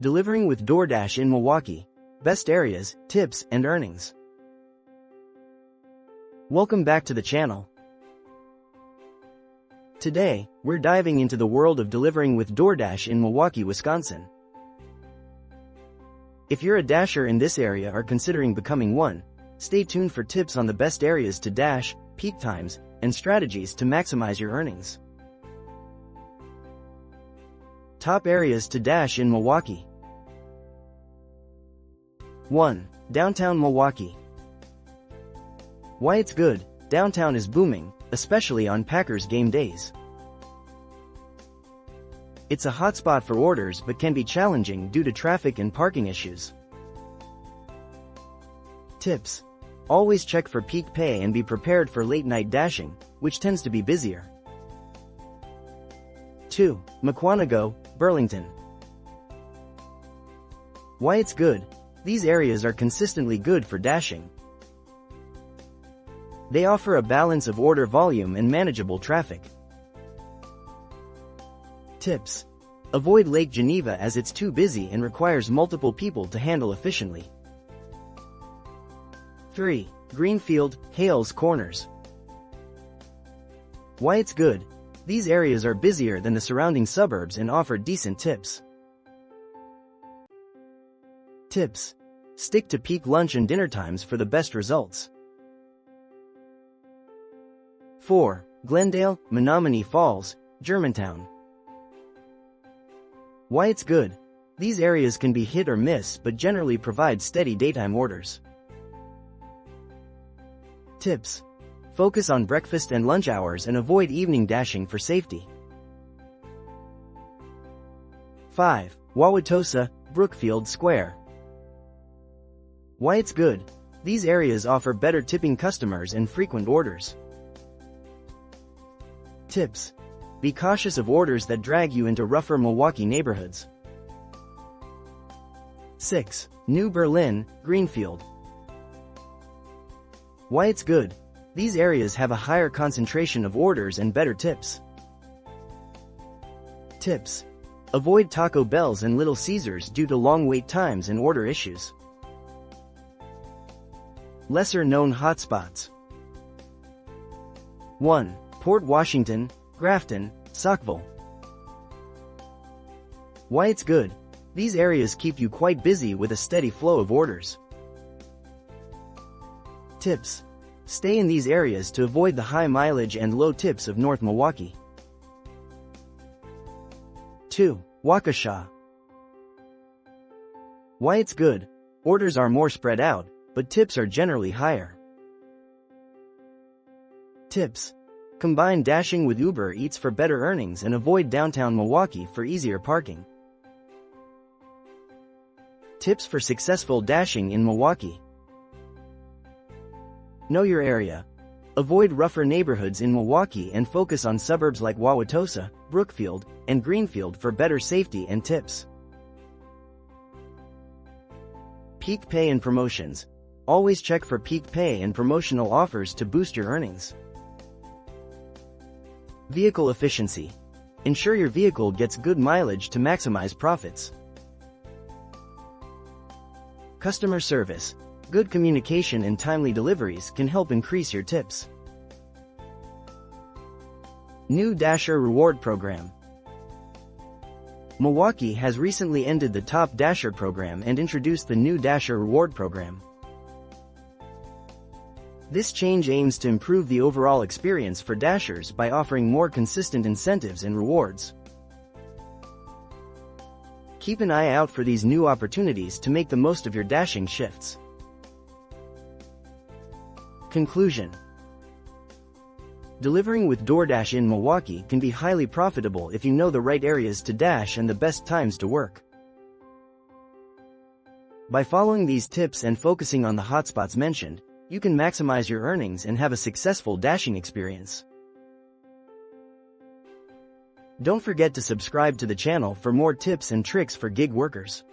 Delivering with DoorDash in Milwaukee. Best areas, tips, and earnings. Welcome back to the channel. Today, we're diving into the world of delivering with DoorDash in Milwaukee, Wisconsin. If you're a dasher in this area or considering becoming one, stay tuned for tips on the best areas to dash, peak times, and strategies to maximize your earnings. Top areas to dash in Milwaukee. 1. Downtown Milwaukee. Why it's good. Downtown is booming, especially on Packers game days. It's a hotspot for orders but can be challenging due to traffic and parking issues. Tips. Always check for peak pay and be prepared for late-night dashing, which tends to be busier. 2. Mukwonago, Burlington. Why it's good. These areas are consistently good for dashing. They offer a balance of order volume and manageable traffic. Tips. Avoid Lake Geneva as it's too busy and requires multiple people to handle efficiently. 3. Greenfield, Hales Corners. Why it's good. These areas are busier than the surrounding suburbs and offer decent tips. Tips. Stick to peak lunch and dinner times for the best results. 4. Glendale, Menominee Falls, Germantown. Why it's good. These areas can be hit or miss but generally provide steady daytime orders. Tips. Focus on breakfast and lunch hours and avoid evening dashing for safety. 5. Wauwatosa, Brookfield Square. Why it's good. These areas offer better tipping customers and frequent orders. Tips. Be cautious of orders that drag you into rougher Milwaukee neighborhoods. 6. New Berlin, Greenfield. Why it's good. These areas have a higher concentration of orders and better tips. Tips. Avoid Taco Bells and Little Caesars due to long wait times and order issues. Lesser-known hotspots. 1. Port Washington, Grafton, Saukville. Why it's good. These areas keep you quite busy with a steady flow of orders. Tips. Stay in these areas to avoid the high mileage and low tips of North Milwaukee. 2. Waukesha. Why it's good. Orders are more spread out, but tips are generally higher. Tips. Combine dashing with Uber Eats for better earnings and avoid downtown Milwaukee for easier parking. Tips for successful dashing in Milwaukee. Know your area. Avoid rougher neighborhoods in Milwaukee and focus on suburbs like Wauwatosa, Brookfield, and Greenfield for better safety and tips. Peak pay and promotions. Always check for peak pay and promotional offers to boost your earnings. Vehicle efficiency. Ensure your vehicle gets good mileage to maximize profits. Customer service. Good communication and timely deliveries can help increase your tips. New Dasher Reward Program. Milwaukee has recently ended the Top Dasher program and introduced the new Dasher Reward Program. This change aims to improve the overall experience for dashers by offering more consistent incentives and rewards. Keep an eye out for these new opportunities to make the most of your dashing shifts. Conclusion. Delivering with DoorDash in Milwaukee can be highly profitable if you know the right areas to dash and the best times to work. By following these tips and focusing on the hotspots mentioned, you can maximize your earnings and have a successful dashing experience. Don't forget to subscribe to the channel for more tips and tricks for gig workers.